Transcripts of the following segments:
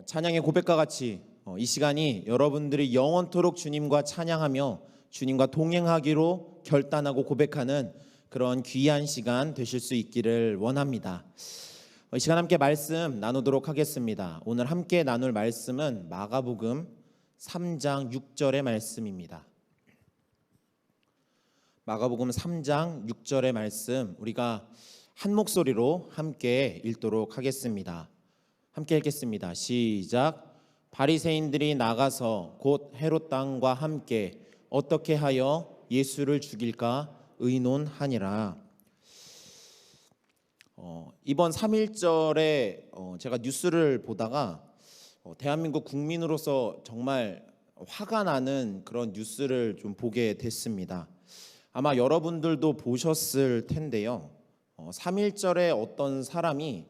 찬양의 고백과 같이 이 시간이 여러분들이 영원토록 주님과 찬양하며 주님과 동행하기로 결단하고 고백하는 그런 귀한 시간 되실 수 있기를 원합니다. 이 시간 함께 말씀 나누도록 하겠습니다. 오늘 함께 나눌 말씀은 마가복음 3장 6절의 말씀입니다. 마가복음 3장 6절의 말씀 우리가 한 목소리로 함께 읽도록 하겠습니다. 함께 읽겠습니다. 시작. 바리새인들이 나가서 곧 헤롯 왕과 함께 어떻게 하여 예수를 죽일까 의논하니라. 이번 3.1절에 제가 뉴스를 보다가 대한민국 국민으로서 정말 화가 나는 그런 뉴스를 좀 보게 됐습니다. 아마 여러분들도 보셨을 텐데요. 3.1절에 어떤 사람이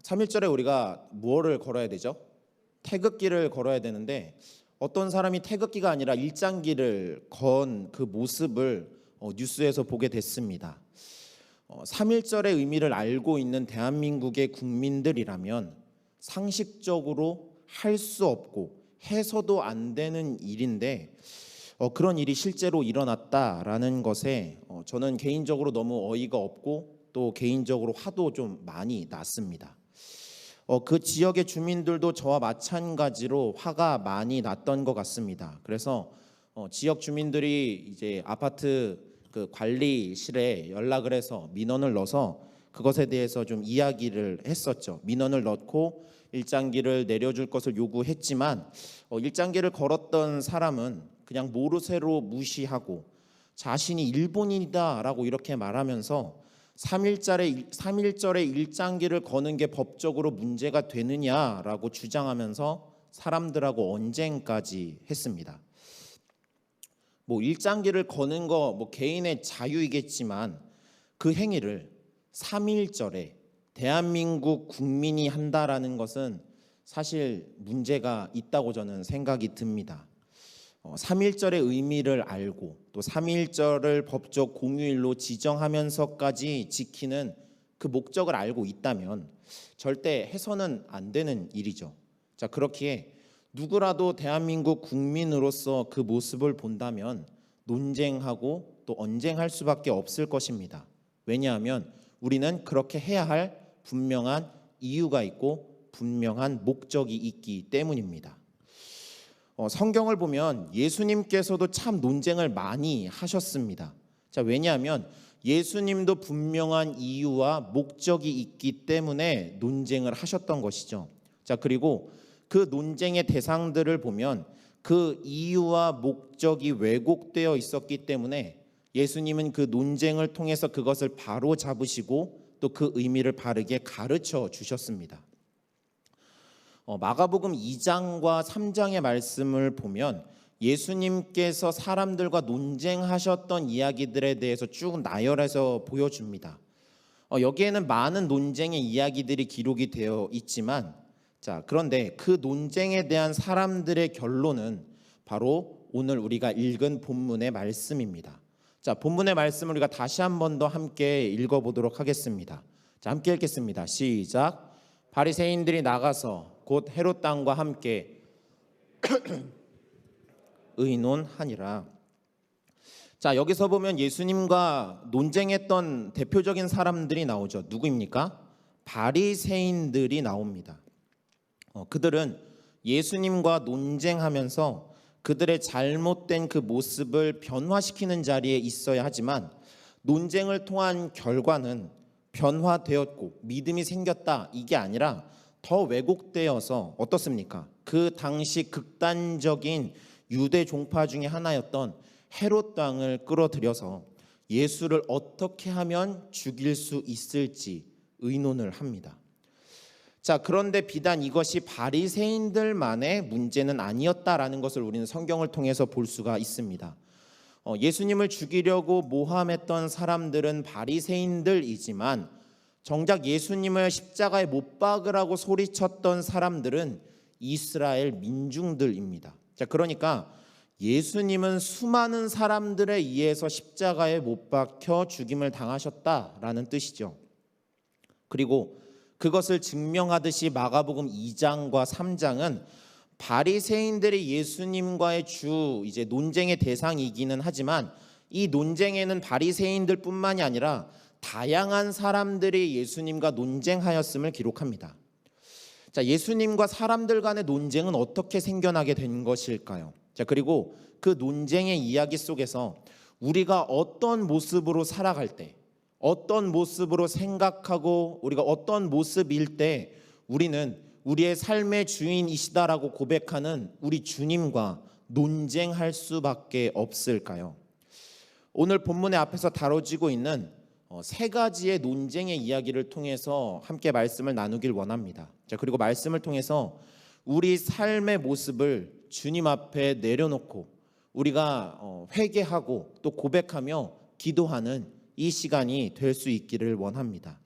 3.1절에 우리가 무엇을 걸어야 되죠? 태극기를 걸어야 되는데 어떤 사람이 태극기가 아니라 일장기를 건 그 모습을 뉴스에서 보게 됐습니다. 3.1절의 의미를 알고 있는 대한민국의 국민들이라면 상식적으로 할 수 없고 해서도 안 되는 일인데 그런 일이 실제로 일어났다라는 것에 저는 개인적으로 너무 어이가 없고 또 개인적으로 화도 좀 많이 났습니다. 그 지역의 주민들도 저와 마찬가지로 화가 많이 났던 것 같습니다. 그래서 지역 주민들이 이제 아파트 그 관리실에 연락을 해서 민원을 넣어서 그것에 대해서 좀 이야기를 했었죠. 민원을 넣고 일장기를 내려줄 것을 요구했지만 일장기를 걸었던 사람은 그냥 모르쇠로 무시하고 자신이 일본인이다라고 이렇게 말하면서 3.1절에 일장기를 거는 게 법적으로 문제가 되느냐라고 주장하면서 사람들하고 언쟁까지 했습니다. 일장기를 거는 거 개인의 자유이겠지만 그 행위를 3.1절에 대한민국 국민이 한다라는 것은 사실 문제가 있다고 저는 생각이 듭니다. 3.1절의 의미를 알고 또 3.1절을 법적 공휴일로 지정하면서까지 지키는 그 목적을 알고 있다면 절대 해서는 안 되는 일이죠. 자, 그렇기에 누구라도 대한민국 국민으로서 그 모습을 본다면 논쟁하고 또 언쟁할 수밖에 없을 것입니다. 왜냐하면 우리는 그렇게 해야 할 분명한 이유가 있고 분명한 목적이 있기 때문입니다. 성경을 보면 예수님께서도 참 논쟁을 많이 하셨습니다. 자, 왜냐하면 예수님도 분명한 이유와 목적이 있기 때문에 논쟁을 하셨던 것이죠. 자, 그리고 그 논쟁의 대상들을 보면 그 이유와 목적이 왜곡되어 있었기 때문에 예수님은 그 논쟁을 통해서 그것을 바로 잡으시고 또 그 의미를 바르게 가르쳐 주셨습니다. 마가복음 2장과 3장의 말씀을 보면 예수님께서 사람들과 논쟁하셨던 이야기들에 대해서 쭉 나열해서 보여줍니다. 여기에는 많은 논쟁의 이야기들이 기록이 되어 있지만 그런데 그 논쟁에 대한 사람들의 결론은 바로 오늘 우리가 읽은 본문의 말씀입니다. 본문의 말씀을 우리가 다시 한 번 더 함께 읽어보도록 하겠습니다. 함께 읽겠습니다. 시작. 바리새인들이 나가서 곧 헤롯 왕과 함께 의논하니라. 자, 여기서 보면 예수님과 논쟁했던 대표적인 사람들이 나오죠. 누구입니까? 바리새인들이 나옵니다. 그들은 예수님과 논쟁하면서 그들의 잘못된 그 모습을 변화시키는 자리에 있어야 하지만 논쟁을 통한 결과는 변화되었고 믿음이 생겼다 이게 아니라 더 왜곡되어서 어떻습니까? 그 당시 극단적인 유대 종파 중에 하나였던 헤롯 왕을 끌어들여서 예수를 어떻게 하면 죽일 수 있을지 의논을 합니다. 자, 그런데 비단 이것이 바리새인들만의 문제는 아니었다라는 것을 우리는 성경을 통해서 볼 수가 있습니다. 예수님을 죽이려고 모함했던 사람들은 바리새인들이지만 정작 예수님을 십자가에 못 박으라고 소리쳤던 사람들은 이스라엘 민중들입니다. 자, 그러니까 예수님은 수많은 사람들에 의해서 십자가에 못 박혀 죽임을 당하셨다라는 뜻이죠. 그리고 그것을 증명하듯이 마가복음 2장과 3장은 바리새인들이 예수님과의 이제 논쟁의 대상이기는 하지만 이 논쟁에는 바리새인들뿐만이 아니라 다양한 사람들이 예수님과 논쟁하였음을 기록합니다. 자, 예수님과 사람들 간의 논쟁은 어떻게 생겨나게 된 것일까요? 자, 그리고 그 논쟁의 이야기 속에서 우리가 어떤 모습으로 살아갈 때, 어떤 모습으로 생각하고 우리가 어떤 모습일 때 우리는 우리의 삶의 주인이시다라고 고백하는 우리 주님과 논쟁할 수밖에 없을까요? 오늘 본문의 앞에서 다뤄지고 있는 세 가지의 논쟁의 이야기를 통해서 함께 말씀을 나누길 원합니다. 자, 그리고 말씀을 통해서 우리 삶의 모습을 주님 앞에 내려놓고 우리가 회개하고 또 고백하며 기도하는 이 시간이 될 수 있기를 원합니다.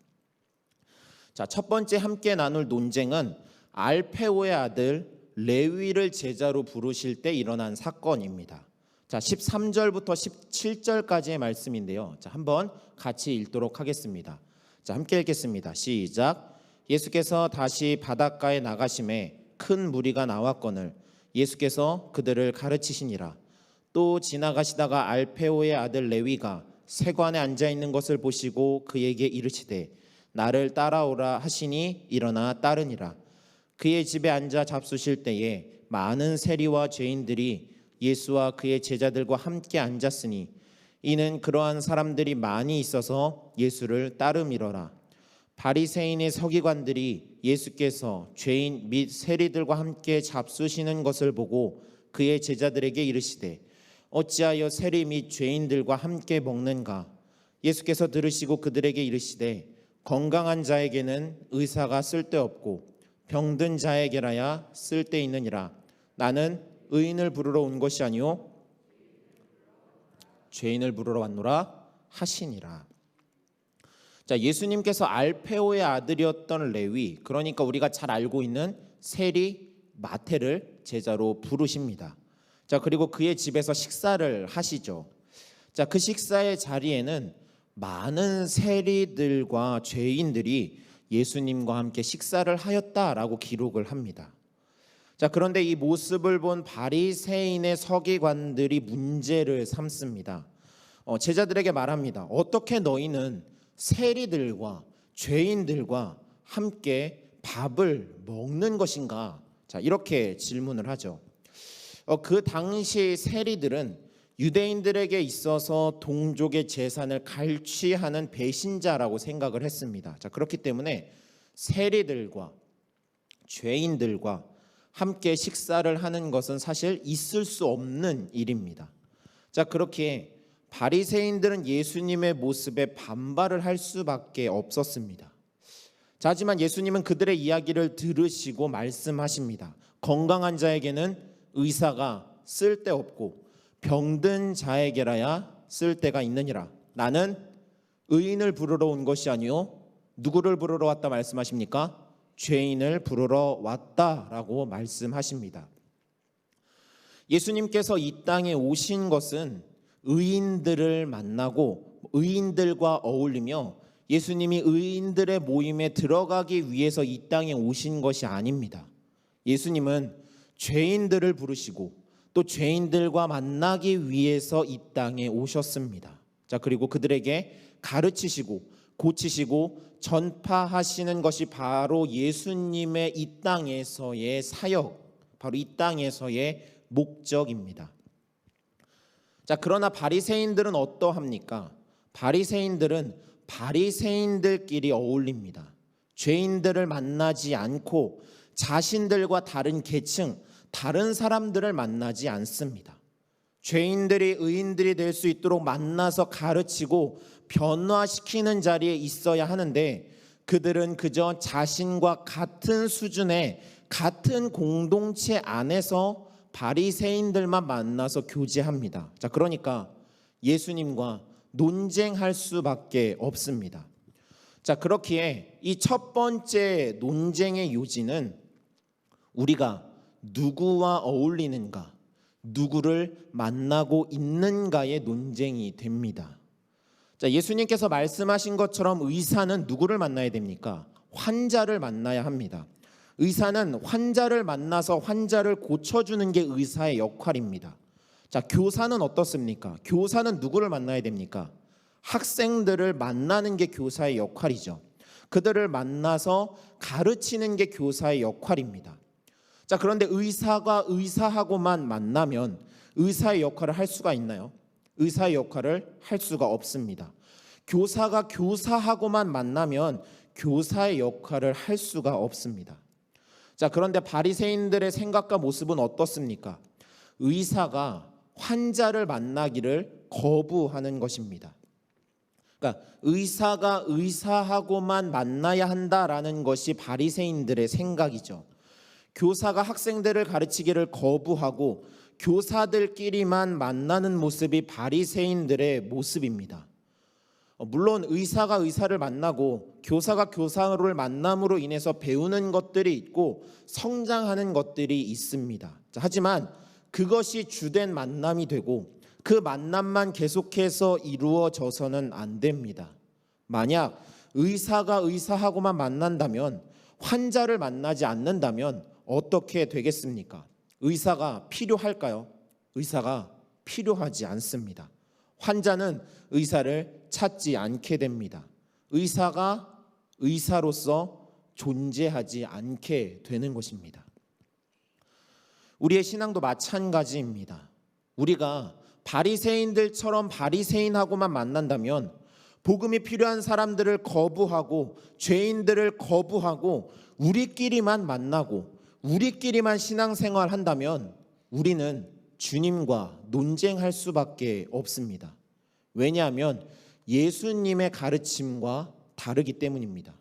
자, 첫 번째 함께 나눌 논쟁은 알페오의 아들 레위를 제자로 부르실 때 일어난 사건입니다. 자, 13절부터 17절까지의 말씀인데요. 자, 한번 같이 읽도록 하겠습니다. 자, 함께 읽겠습니다. 시작. 예수께서 다시 바닷가에 나가심에 큰 무리가 나왔거늘 예수께서 그들을 가르치시니라. 또 지나가시다가 알페오의 아들 레위가 세관에 앉아 있는 것을 보시고 그에게 이르시되 나를 따라오라 하시니 일어나 따르니라. 그의 집에 앉아 잡수실 때에 많은 세리와 죄인들이 예수와 그의 제자들과 함께 앉았으니 이는 그러한 사람들이 많이 있어서 예수를 따름이러라. 바리새인의 서기관들이 예수께서 죄인 및 세리들과 함께 잡수시는 것을 보고 그의 제자들에게 이르시되 어찌하여 세리 및 죄인들과 함께 먹는가? 예수께서 들으시고 그들에게 이르시되 건강한 자에게는 의사가 쓸데없고 병든 자에게라야 쓸데있느니라. 나는 의인을 부르러 온 것이 아니요 죄인을 부르러 왔노라 하시니라. 자, 예수님께서 알페오의 아들이었던 레위, 그러니까 우리가 잘 알고 있는 세리 마태를 제자로 부르십니다. 자, 그리고 그의 집에서 식사를 하시죠. 자, 그 식사의 자리에는 많은 세리들과 죄인들이 예수님과 함께 식사를 하였다라고 기록을 합니다. 자, 그런데 이 모습을 본 바리새인의 서기관들이 문제를 삼습니다. 제자들에게 말합니다. 어떻게 너희는 세리들과 죄인들과 함께 밥을 먹는 것인가? 자, 이렇게 질문을 하죠. 그 당시 세리들은 유대인들에게 있어서 동족의 재산을 갈취하는 배신자라고 생각을 했습니다. 자, 그렇기 때문에 세리들과 죄인들과 함께 식사를 하는 것은 사실 있을 수 없는 일입니다. 자, 그렇게 바리새인들은 예수님의 모습에 반발을 할 수밖에 없었습니다. 자, 하지만 예수님은 그들의 이야기를 들으시고 말씀하십니다. 건강한 자에게는 의사가 쓸데없고 병든 자에게라야 쓸데가 있느니라. 나는 의인을 부르러 온 것이 아니요 누구를 부르러 왔다 말씀하십니까? 죄인을 부르러 왔다라고 말씀하십니다. 예수님께서 이 땅에 오신 것은 의인들을 만나고 의인들과 어울리며 예수님이 의인들의 모임에 들어가기 위해서 이 땅에 오신 것이 아닙니다. 예수님은 죄인들을 부르시고 또 죄인들과 만나기 위해서 이 땅에 오셨습니다. 자, 그리고 그들에게 가르치시고 고치시고 전파하시는 것이 바로 예수님의 이 땅에서의 사역, 바로 이 땅에서의 목적입니다. 자, 그러나 바리새인들은 어떠합니까? 바리새인들은 바리새인들끼리 어울립니다. 죄인들을 만나지 않고 자신들과 다른 계층, 다른 사람들을 만나지 않습니다. 죄인들이 의인들이 될 수 있도록 만나서 가르치고 변화시키는 자리에 있어야 하는데 그들은 그저 자신과 같은 수준의 같은 공동체 안에서 바리새인들만 만나서 교제합니다. 자, 그러니까 예수님과 논쟁할 수밖에 없습니다. 자, 그렇기에 이 첫 번째 논쟁의 요지는 우리가 누구와 어울리는가, 누구를 만나고 있는가의 논쟁이 됩니다. 자, 예수님께서 말씀하신 것처럼 의사는 누구를 만나야 됩니까? 환자를 만나야 합니다. 의사는 환자를 만나서 환자를 고쳐주는 게 의사의 역할입니다. 자, 교사는 어떻습니까? 교사는 누구를 만나야 됩니까? 학생들을 만나는 게 교사의 역할이죠. 그들을 만나서 가르치는 게 교사의 역할입니다. 자, 그런데 의사가 의사하고만 만나면 의사의 역할을 할 수가 있나요? 의사의 역할을 할 수가 없습니다. 교사가 교사하고만 만나면 교사의 역할을 할 수가 없습니다. 자, 그런데 바리새인들의 생각과 모습은 어떻습니까? 의사가 환자를 만나기를 거부하는 것입니다. 그러니까 의사가 의사하고만 만나야 한다라는 것이 바리새인들의 생각이죠. 교사가 학생들을 가르치기를 거부하고 교사들끼리만 만나는 모습이 바리새인들의 모습입니다. 물론 의사가 의사를 만나고 교사가 교사를 만남으로 인해서 배우는 것들이 있고 성장하는 것들이 있습니다. 하지만 그것이 주된 만남이 되고 그 만남만 계속해서 이루어져서는 안 됩니다. 만약 의사가 의사하고만 만난다면, 환자를 만나지 않는다면 어떻게 되겠습니까? 의사가 필요할까요? 의사가 필요하지 않습니다. 환자는 의사를 찾지 않게 됩니다. 의사가 의사로서 존재하지 않게 되는 것입니다. 우리의 신앙도 마찬가지입니다. 우리가 바리새인들처럼 바리새인하고만 만난다면, 복음이 필요한 사람들을 거부하고 죄인들을 거부하고 우리끼리만 만나고 우리끼리만 신앙생활 한다면 우리는 주님과 논쟁할 수밖에 없습니다. 왜냐하면 예수님의 가르침과 다르기 때문입니다.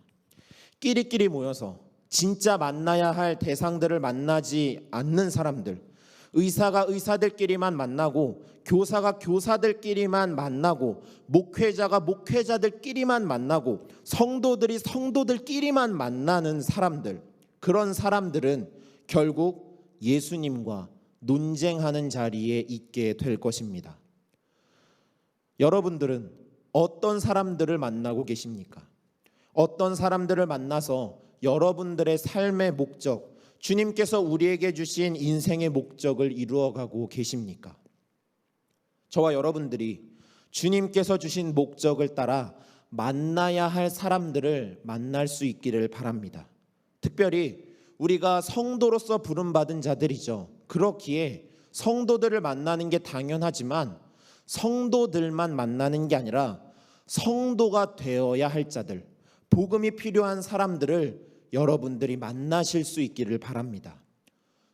끼리끼리 모여서 진짜 만나야 할 대상들을 만나지 않는 사람들, 의사가 의사들끼리만 만나고 교사가 교사들끼리만 만나고 목회자가 목회자들끼리만 만나고 성도들이 성도들끼리만 만나는 사람들, 그런 사람들은 결국 예수님과 논쟁하는 자리에 있게 될 것입니다. 여러분들은 어떤 사람들을 만나고 계십니까? 어떤 사람들을 만나서 여러분들의 삶의 목적, 주님께서 우리에게 주신 인생의 목적을 이루어가고 계십니까? 저와 여러분들이 주님께서 주신 목적을 따라 만나야 할 사람들을 만날 수 있기를 바랍니다. 특별히 우리가 성도로서 부름받은 자들이죠. 그렇기에 성도들을 만나는 게 당연하지만 성도들만 만나는 게 아니라 성도가 되어야 할 자들, 복음이 필요한 사람들을 여러분들이 만나실 수 있기를 바랍니다.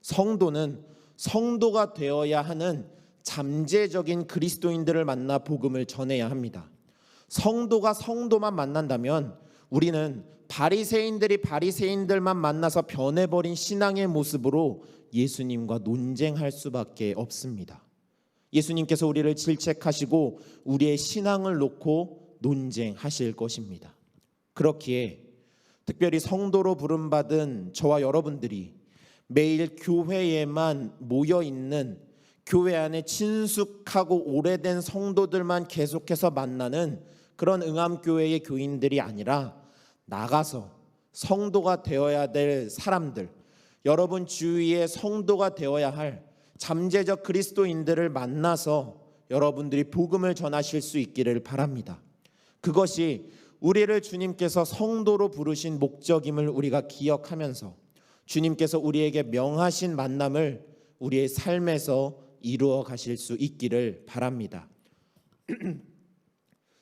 성도는 성도가 되어야 하는 잠재적인 그리스도인들을 만나 복음을 전해야 합니다. 성도가 성도만 만난다면 우리는 바리새인들이 바리새인들만 만나서 변해버린 신앙의 모습으로 예수님과 논쟁할 수밖에 없습니다. 예수님께서 우리를 질책하시고 우리의 신앙을 놓고 논쟁하실 것입니다. 그렇기에 특별히 성도로 부름받은 저와 여러분들이 매일 교회에만 모여있는, 교회 안에 친숙하고 오래된 성도들만 계속해서 만나는 그런 응암교회의 교인들이 아니라 나가서 성도가 되어야 될 사람들, 여러분 주위에 성도가 되어야 할 잠재적 그리스도인들을 만나서 여러분들이 복음을 전하실 수 있기를 바랍니다. 그것이 우리를 주님께서 성도로 부르신 목적임을 우리가 기억하면서 주님께서 우리에게 명하신 만남을 우리의 삶에서 이루어 가실 수 있기를 바랍니다.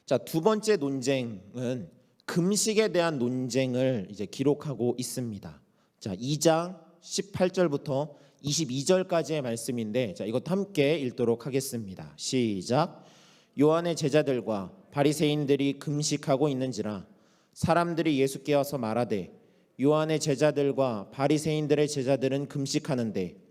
자, 두 번째 논쟁은 금식에 대한 논쟁을 이제 기록하고 있습니다. 자, 2장 18절부터 22절까지의 말씀인데, 자, 이것도 함께 읽도록 하겠습니다. 시작. 요한의 제자들과 바리새인들이 금식하고 있는지라 사람들이 예수께 와서 말하되, 요한의 제자들과 바리새인들의 제자들은 금식하는데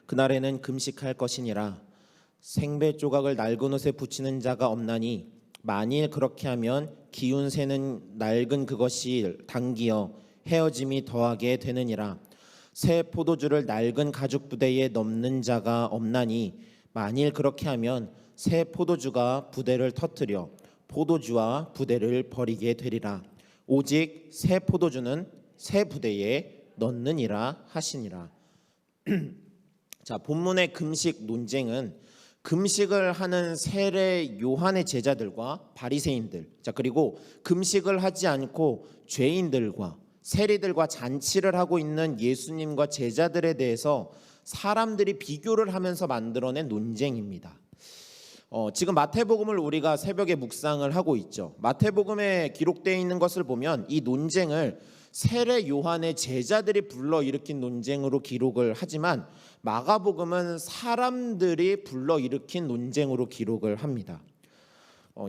그날에는 금식할 것이니라. 생배 조각을 낡은 옷에 붙이는 자가 없나니 만일 그렇게 하면 기운 새는 낡은 그것이 당기어 헤어짐이 더하게 되느니라. 새 포도주를 낡은 가죽 부대에 넣는 자가 없나니 만일 그렇게 하면 새 포도주가 부대를 터뜨려 포도주와 부대를 버리게 되리라. 오직 새 포도주는 새 부대에 넣느니라 하시니라. 자, 본문의 금식 논쟁은 금식을 하는 세례 요한의 제자들과 바리새인들, 자 그리고 금식을 하지 않고 죄인들과 세리들과 잔치를 하고 있는 예수님과 제자들에 대해서 사람들이 비교를 하면서 만들어낸 논쟁입니다. 지금 마태복음을 우리가 새벽에 묵상을 하고 있죠. 마태복음에 기록되어 있는 것을 보면 이 논쟁을 세례 요한의 제자들이 불러일으킨 논쟁으로 기록을 하지만 마가복음은 사람들이 불러일으킨 논쟁으로 기록을 합니다.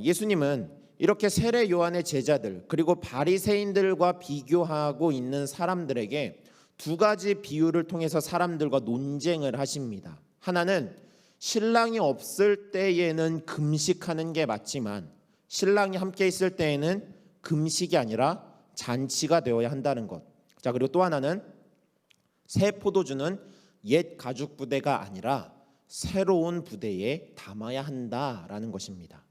예수님은 이렇게 세례 요한의 제자들 그리고 바리새인들과 비교하고 있는 사람들에게 두 가지 비유를 통해서 사람들과 논쟁을 하십니다. 하나는 신랑이 없을 때에는 금식하는 게 맞지만 신랑이 함께 있을 때에는 금식이 아니라 잔치가 되어야 한다는 것. 자, 그리고 또 하나는 새 포도주는 옛 가죽 부대가 아니라 새로운 부대에 담아야 한다라는 것입니다.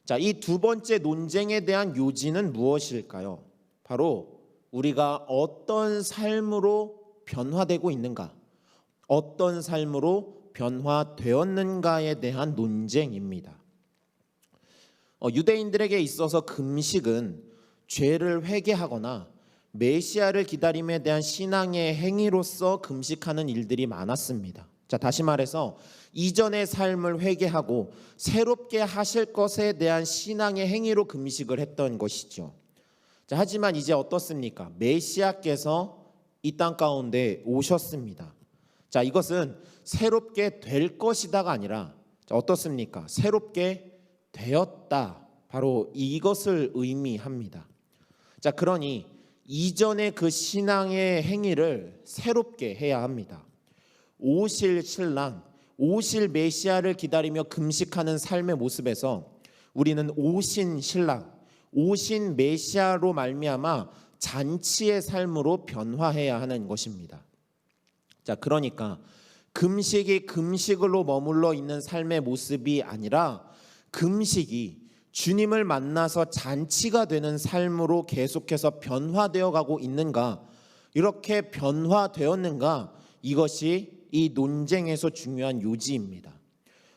자, 이 두 번째 논쟁에 대한 요지는 무엇일까요? 바로 우리가 어떤 삶으로 변화되고 있는가, 어떤 삶으로 변화되었는가에 대한 논쟁입니다. 유대인들에게 있어서 금식은 죄를 회개하거나 메시아를 기다림에 대한 신앙의 행위로서 금식하는 일들이 많았습니다. 자, 다시 말해서 이전의 삶을 회개하고 새롭게 하실 것에 대한 신앙의 행위로 금식을 했던 것이죠. 자, 하지만 이제 어떻습니까? 메시아께서 이 땅 가운데 오셨습니다. 자, 이것은 새롭게 될 것이다가 아니라 어떻습니까? 새롭게 되었다. 바로 이것을 의미합니다. 자, 그러니 이전의 그 신앙의 행위를 새롭게 해야 합니다. 오실 신랑, 오실 메시아를 기다리며 금식하는 삶의 모습에서 우리는 오신 신랑, 오신 메시아로 말미암아 잔치의 삶으로 변화해야 하는 것입니다. 자, 그러니까 금식이 금식으로 머물러 있는 삶의 모습이 아니라 금식이 주님을 만나서 잔치가 되는 삶으로 계속해서 변화되어 가고 있는가, 이렇게 변화되었는가, 이것이 이 논쟁에서 중요한 요지입니다.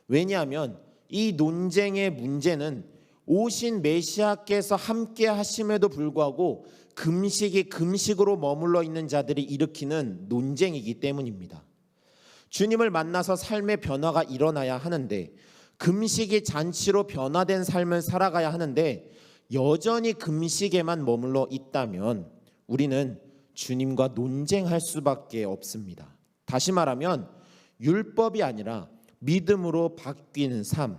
왜냐하면 이 논쟁의 문제는 오신 메시아께서 함께 하심에도 불구하고 금식이 금식으로 머물러 있는 자들이 일으키는 논쟁이기 때문입니다. 주님을 만나서 삶의 변화가 일어나야 하는데, 금식이 잔치로 변화된 삶을 살아가야 하는데 여전히 금식에만 머물러 있다면 우리는 주님과 논쟁할 수밖에 없습니다. 다시 말하면 율법이 아니라 믿음으로 바뀌는 삶,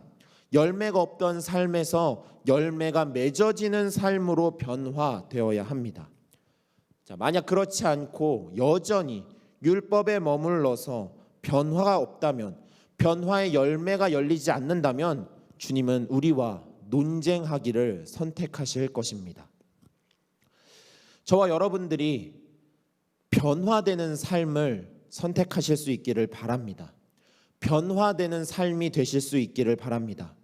열매가 없던 삶에서 열매가 맺어지는 삶으로 변화되어야 합니다. 자, 만약 그렇지 않고 여전히 율법에 머물러서 변화가 없다면, 변화의 열매가 열리지 않는다면 주님은 우리와 논쟁하기를 선택하실 것입니다. 저와 여러분들이 변화되는 삶을 선택하실 수 있기를 바랍니다. 변화되는 삶이 되실 수 있기를 바랍니다.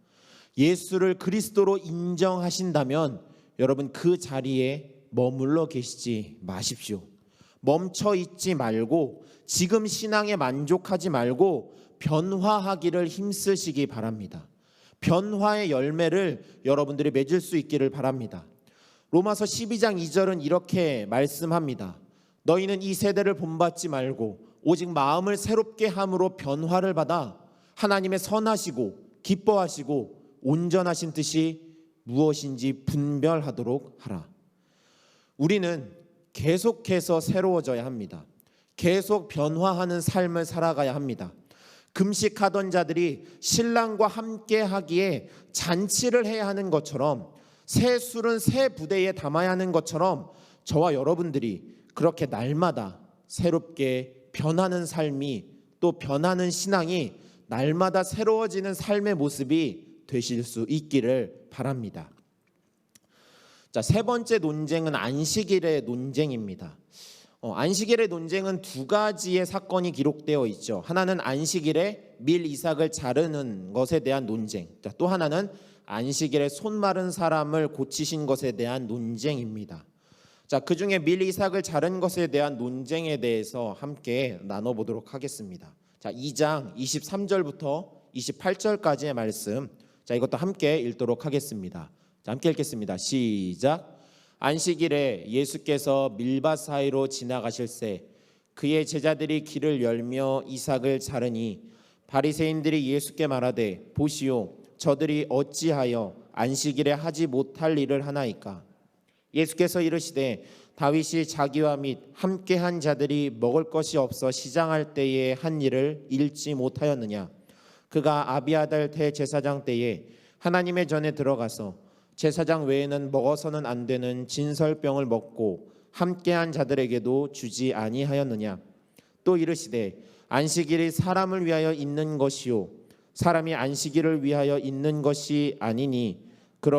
예수를 그리스도로 인정하신다면 여러분 그 자리에 머물러 계시지 마십시오. 멈춰 있지 말고 지금 신앙에 만족하지 말고 변화하기를 힘쓰시기 바랍니다. 변화의 열매를 여러분들이 맺을 수 있기를 바랍니다. 로마서 12장 2절은 이렇게 말씀합니다. 너희는 이 세대를 본받지 말고 오직 마음을 새롭게 함으로 변화를 받아 하나님의 선하시고 기뻐하시고 온전하신 뜻이 무엇인지 분별하도록 하라. 우리는 계속해서 새로워져야 합니다. 계속 변화하는 삶을 살아가야 합니다. 금식하던 자들이 신랑과 함께 하기에 잔치를 해야 하는 것처럼, 새 술은 새 부대에 담아야 하는 것처럼 저와 여러분들이 그렇게 날마다 새롭게 변하는 삶이, 또 변하는 신앙이, 날마다 새로워지는 삶의 모습이 되실 수 있기를 바랍니다. 자, 세 번째 논쟁은 안식일의 논쟁입니다. 안식일의 논쟁은 두 가지의 사건이 기록되어 있죠. 하나는 안식일에 밀 이삭을 자르는 것에 대한 논쟁. 자, 또 하나는 안식일에 손 마른 사람을 고치신 것에 대한 논쟁입니다. 자, 그중에 밀 이삭을 자른 것에 대한 논쟁에 대해서 함께 나눠보도록 하겠습니다. 자, 2장 23절부터 28절까지의 말씀. 자, 이것도 함께 읽도록 하겠습니다. 자, 함께 읽겠습니다. 시작. 안식일에 예수께서 밀밭 사이로 지나가실새 그의 제자들이 길을 열며 이삭을 자르니 바리새인들이 예수께 말하되 보시오 저들이 어찌하여 안식일에 하지 못할 일을 하나이까. 예수께서 이르시되 다윗이 자기와 및 함께한 자들이 먹을 것이 없어 시장할 때에 한 일을 잃지 못하였느냐. 그가 아비아달 대제사장 때에 하나님의 전에 들어가서 제사장 외에는 먹어서는 안 되는 진설병을 먹고 함께한 자들에게도 주지 아니하였느냐. 또 이르시되 안식일이 사람을 위하여 있는 것이요 사람이 안식일을 위하여 있는 것이 아니니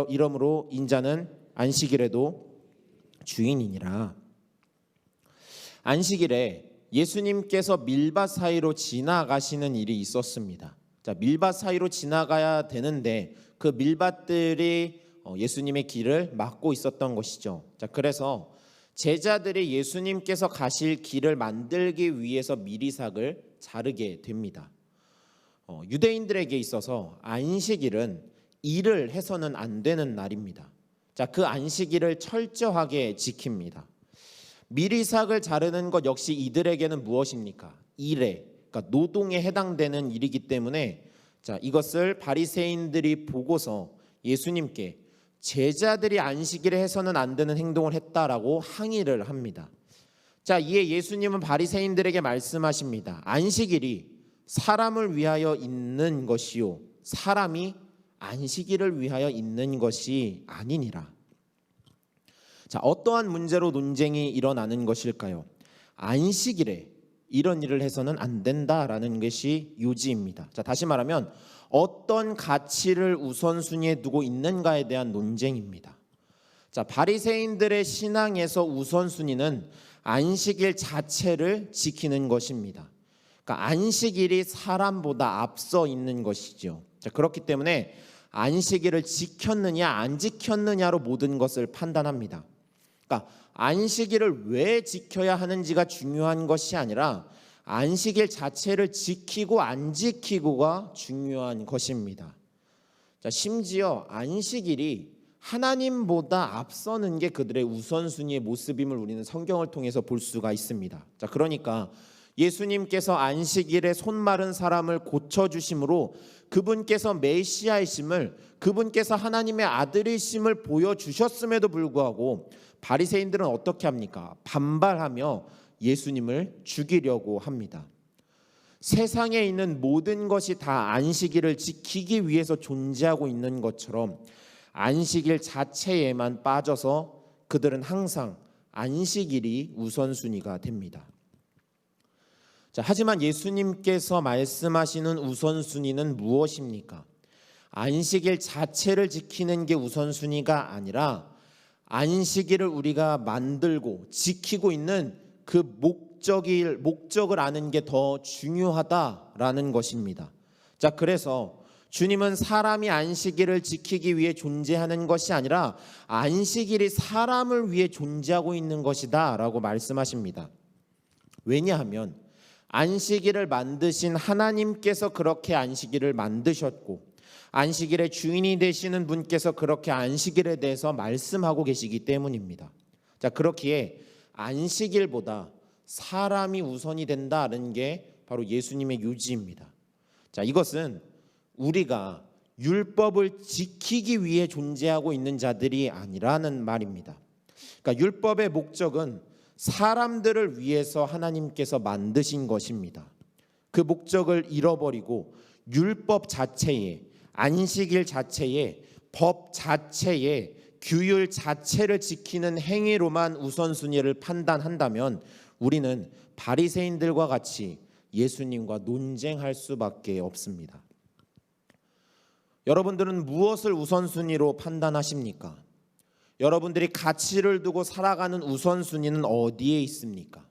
이러므로 인자는 안식일에도 주인이니라. 안식일에 예수님께서 밀밭 사이로 지나가시는 일이 있었습니다. 자, 밀밭 사이로 지나가야 되는데 그 밀밭들이 예수님의 길을 막고 있었던 것이죠. 자, 그래서 제자들이 예수님께서 가실 길을 만들기 위해서 밀이삭을 자르게 됩니다. 유대인들에게 있어서 안식일은 일을 해서는 안 되는 날입니다. 자, 그 안식일을 철저하게 지킵니다. 밀이삭을 자르는 것 역시 이들에게는 무엇입니까? 일에, 그러니까 노동에 해당되는 일이기 때문에 자, 이것을 바리새인들이 보고서 예수님께 제자들이 안식일에 해서는 안 되는 행동을 했다라고 항의를 합니다. 자, 이에 예수님은 바리새인들에게 말씀하십니다. 안식일이 사람을 위하여 있는 것이요 사람이 안식일을 위하여 있는 것이 아니니라. 자, 어떠한 문제로 논쟁이 일어나는 것일까요? 안식일에 이런 일을 해서는 안 된다라는 것이 요지입니다. 자, 다시 말하면 어떤 가치를 우선순위에 두고 있는가에 대한 논쟁입니다. 자, 바리새인들의 신앙에서 우선순위는 안식일 자체를 지키는 것입니다. 그러니까 안식일이 사람보다 앞서 있는 것이죠. 자, 그렇기 때문에 안식일을 지켰느냐 안 지켰느냐로 모든 것을 판단합니다. 그러니까 안식일을 왜 지켜야 하는지가 중요한 것이 아니라 안식일 자체를 지키고 안 지키고가 중요한 것입니다. 자, 심지어 안식일이 하나님보다 앞서는 게 그들의 우선순위의 모습임을 우리는 성경을 통해서 볼 수가 있습니다. 자, 그러니까 예수님께서 안식일에 손 마른 사람을 고쳐주심으로 그분께서 메시아이심을, 그분께서 하나님의 아들이심을 보여주셨음에도 불구하고 바리새인들은 어떻게 합니까? 반발하며 예수님을 죽이려고 합니다. 세상에 있는 모든 것이 다 안식일을 지키기 위해서 존재하고 있는 것처럼 안식일 자체에만 빠져서 그들은 항상 안식일이 우선순위가 됩니다. 자, 하지만 예수님께서 말씀하시는 우선순위는 무엇입니까? 안식일 자체를 지키는 게 우선순위가 아니라 안식일을 우리가 만들고 지키고 있는 그 목적을 아는 게 더 중요하다라는 것입니다. 자, 그래서 주님은 사람이 안식일을 지키기 위해 존재하는 것이 아니라 안식일이 사람을 위해 존재하고 있는 것이다 라고 말씀하십니다. 왜냐하면 안식일을 만드신 하나님께서 그렇게 안식일을 만드셨고 안식일의 주인이 되시는 분께서 그렇게 안식일에 대해서 말씀하고 계시기 때문입니다. 자, 그렇기에 안식일보다 사람이 우선이 된다는 게 바로 예수님의 요지입니다. 자, 이것은 우리가 율법을 지키기 위해 존재하고 있는 자들이 아니라는 말입니다. 그러니까 율법의 목적은 사람들을 위해서 하나님께서 만드신 것입니다. 그 목적을 잃어버리고 율법 자체에, 안식일 자체에, 법 자체에, 규율 자체를 지키는 행위로만 우선순위를 판단한다면 우리는 바리새인들과 같이 예수님과 논쟁할 수밖에 없습니다. 여러분들은 무엇을 우선순위로 판단하십니까? 여러분들이 가치를 두고 살아가는 우선순위는 어디에 있습니까?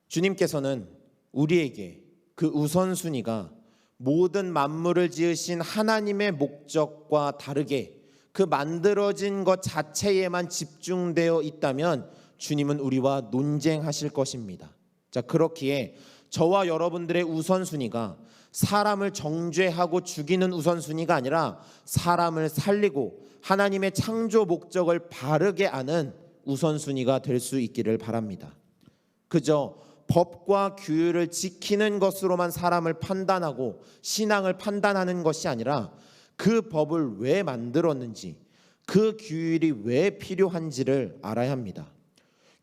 주님께서는 우리에게 그 우선순위가 모든 만물을 지으신 하나님의 목적과 다르게 그 만들어진 것 자체에만 집중되어 있다면 주님은 우리와 논쟁하실 것입니다. 자, 그렇기에 저와 여러분들의 우선순위가 사람을 정죄하고 죽이는 우선순위가 아니라 사람을 살리고 하나님의 창조 목적을 바르게 아는 우선순위가 될 수 있기를 바랍니다. 그저 법과 규율을 지키는 것으로만 사람을 판단하고 신앙을 판단하는 것이 아니라 그 법을 왜 만들었는지, 그 규율이 왜 필요한지를 알아야 합니다.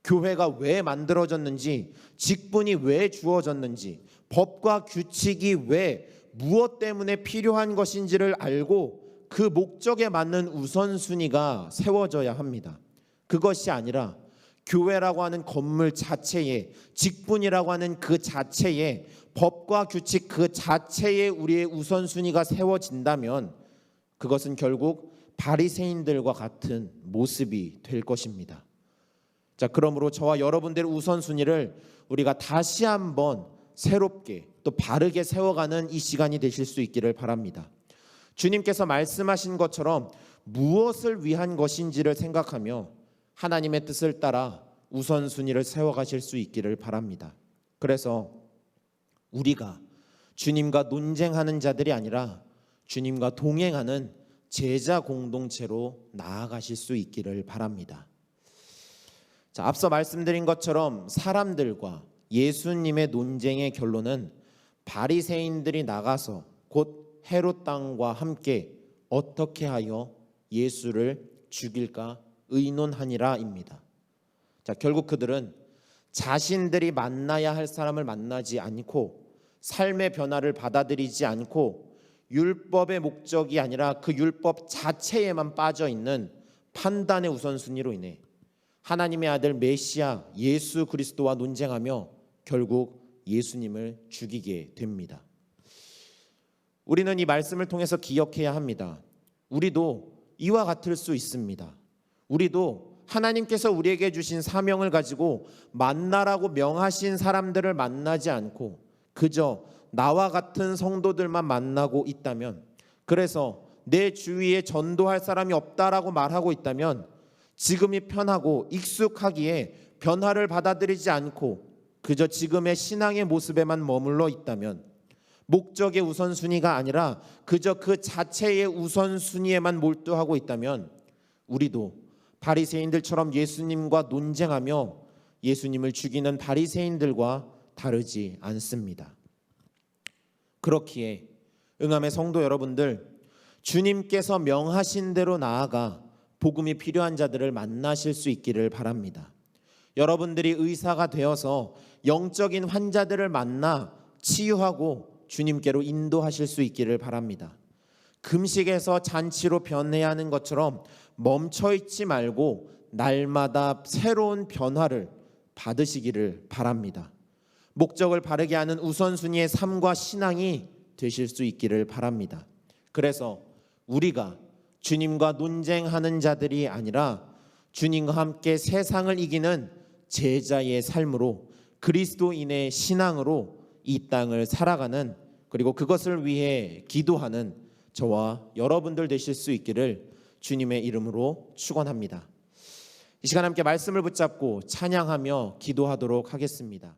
교회가 왜 만들어졌는지, 직분이 왜 주어졌는지, 법과 규칙이 왜 무엇 때문에 필요한 것인지를 알고 그 목적에 맞는 우선순위가 세워져야 합니다. 그것이 아니라 교회라고 하는 건물 자체에, 직분이라고 하는 그 자체에, 법과 규칙 그 자체에 우리의 우선순위가 세워진다면 그것은 결국 바리새인들과 같은 모습이 될 것입니다. 자, 그러므로 저와 여러분들의 우선순위를 우리가 다시 한번 새롭게 또 바르게 세워가는 이 시간이 되실 수 있기를 바랍니다. 주님께서 말씀하신 것처럼 무엇을 위한 것인지를 생각하며 하나님의 뜻을 따라 우선순위를 세워가실 수 있기를 바랍니다. 그래서 우리가 주님과 논쟁하는 자들이 아니라 주님과 동행하는 제자 공동체로 나아가실 수 있기를 바랍니다. 자, 앞서 말씀드린 것처럼 사람들과 예수님의 논쟁의 결론은 바리새인들이 나가서 곧 헤롯 왕과 함께 어떻게 하여 예수를 죽일까 의논하니라입니다. 자, 결국 그들은 자신들이 만나야 할 사람을 만나지 않고 삶의 변화를 받아들이지 않고 율법의 목적이 아니라 그 율법 자체에만 빠져 있는 판단의 우선순위로 인해 하나님의 아들 메시아 예수 그리스도와 논쟁하며 결국 예수님을 죽이게 됩니다. 우리는 이 말씀을 통해서 기억해야 합니다. 우리도 이와 같을 수 있습니다. 우리도 하나님께서 우리에게 주신 사명을 가지고 만나라고 명하신 사람들을 만나지 않고 그저 나와 같은 성도들만 만나고 있다면, 그래서 내 주위에 전도할 사람이 없다라고 말하고 있다면, 지금이 편하고 익숙하기에 변화를 받아들이지 않고 그저 지금의 신앙의 모습에만 머물러 있다면, 목적의 우선순위가 아니라 그저 그 자체의 우선순위에만 몰두하고 있다면 우리도 바리새인들처럼 예수님과 논쟁하며 예수님을 죽이는 바리새인들과 다르지 않습니다. 그렇기에 응암의 성도 여러분들, 주님께서 명하신 대로 나아가 복음이 필요한 자들을 만나실 수 있기를 바랍니다. 여러분들이 의사가 되어서 영적인 환자들을 만나 치유하고 주님께로 인도하실 수 있기를 바랍니다. 금식에서 잔치로 변해야 하는 것처럼 멈춰 있지 말고 날마다 새로운 변화를 받으시기를 바랍니다. 목적을 바르게 하는 우선순위의 삶과 신앙이 되실 수 있기를 바랍니다. 그래서 우리가 주님과 논쟁하는 자들이 아니라 주님과 함께 세상을 이기는 제자의 삶으로, 그리스도인의 신앙으로 이 땅을 살아가는, 그리고 그것을 위해 기도하는 저와 여러분들 되실 수 있기를 주님의 이름으로 축원합니다. 이 시간 함께 말씀을 붙잡고 찬양하며 기도하도록 하겠습니다.